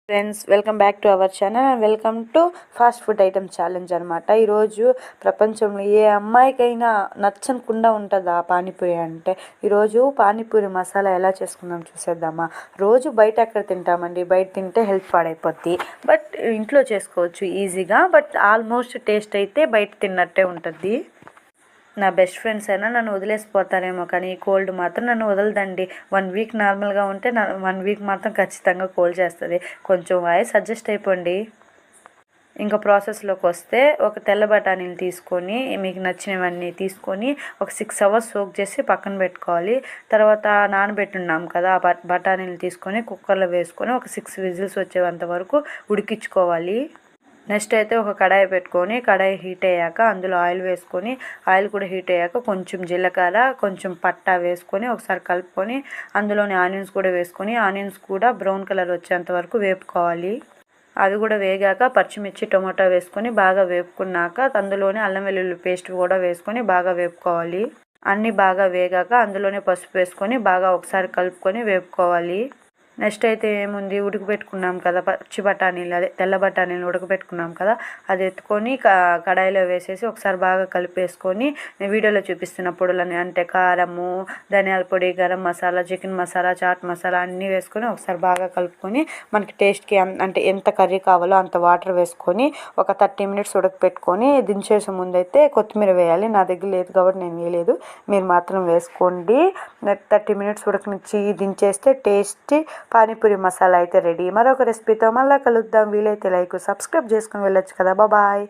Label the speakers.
Speaker 1: Friends, welcome back to our channel and welcome to fast food item challenge అనమాట. ఈరోజు ప్రపంచంలో ఏ అమ్మాయికైనా నచ్చకుండా ఉంటుందా పానీపూరి అంటే? ఈరోజు పానీపూరి మసాలా ఎలా చేసుకుందాం చూసేద్దామా. రోజు బయట ఎక్కడ తింటామండి, బయట తింటే హెల్త్ పాడైపోద్ది. బట్ ఇంట్లో చేసుకోవచ్చు ఈజీగా. బట్ ఆల్మోస్ట్ టేస్ట్ అయితే బయట తిన్నట్టే ఉంటుంది. నా బెస్ట్ ఫ్రెండ్స్ అయినా నన్ను వదిలేసిపోతారేమో, కానీ ఈ కోల్డ్ మాత్రం నన్ను వదలదండి. 1 వీక్ నార్మల్గా ఉంటే 1 వీక్ మాత్రం ఖచ్చితంగా కోల్డ్ చేస్తుంది. కొంచెం వాయిస్ అడ్జస్ట్ అయిపోండి. ఇంకా ప్రాసెస్లోకి వస్తే, ఒక తెల్ల బఠానీలు తీసుకొని మీకు నచ్చినవన్నీ తీసుకొని ఒక 6 అవర్స్ సోక్ చేసి పక్కన పెట్టుకోవాలి. తర్వాత నానబెట్టున్నాం కదా, ఆ బఠానీలు తీసుకొని కుక్కర్లో వేసుకొని ఒక 6 విజిల్స్ వచ్చేంత వరకు ఉడికించుకోవాలి. నెక్స్ట్ అయితే ఒక కడాయి పెట్టుకొని, కడాయి హీట్ అయ్యాక అందులో ఆయిల్ వేసుకొని, ఆయిల్ కూడా హీట్ అయ్యాక కొంచెం జీలకర్ర, కొంచెం పట్టా వేసుకొని ఒకసారి కలుపుకొని, అందులోని ఆనియన్స్ కూడా వేసుకొని, ఆనియన్స్ కూడా బ్రౌన్ కలర్ వచ్చేంత వరకు వేపుకోవాలి. అవి కూడా వేగాక పచ్చిమిర్చి, టొమాటో వేసుకొని బాగా వేపుకున్నాక అందులోనే అల్లం వెల్లుల్లి పేస్ట్ కూడా వేసుకొని బాగా వేపుకోవాలి. అన్నీ బాగా వేగాక అందులోనే పసుపు వేసుకొని బాగా ఒకసారి కలుపుకొని వేపుకోవాలి. నెక్స్ట్ అయితే ఏముంది, ఉడకబెట్టుకున్నాం కదా పచ్చి బఠానీలు, అదే తెల్ల బఠానీలు ఉడకబెట్టుకున్నాం కదా, అది ఎత్తుకొని కడాయిలో వేసేసి ఒకసారి బాగా కలిపేసుకొని వీడియోలో చూపిస్తున్న పొడులని అంటే కారము, ధనియాల పొడి, గరం మసాలా, చికెన్ మసాలా, చాట్ మసాలా అన్నీ వేసుకొని ఒకసారి బాగా కలుపుకొని మనకి టేస్ట్కి అంటే ఎంత కర్రీ కావాలో అంత వాటర్ వేసుకొని ఒక 30 మినిట్స్ ఉడకపెట్టుకొని దించేసే ముందైతే కొత్తిమీర వేయాలి. నా దగ్గర లేదు కాబట్టి నేను వేయలేదు, మీరు మాత్రం వేసుకోండి. 30 మినిట్స్ ఉడకనిచ్చి దించేస్తే టేస్టీ పానీపూరి మసాలా అయితే రెడీ. మరొక రెసిపీతో మళ్ళీ కలుద్దాం. వీలైతే లైక్, సబ్స్క్రైబ్ చేసుకుని వెళ్ళొచ్చు కదా. బాయ్.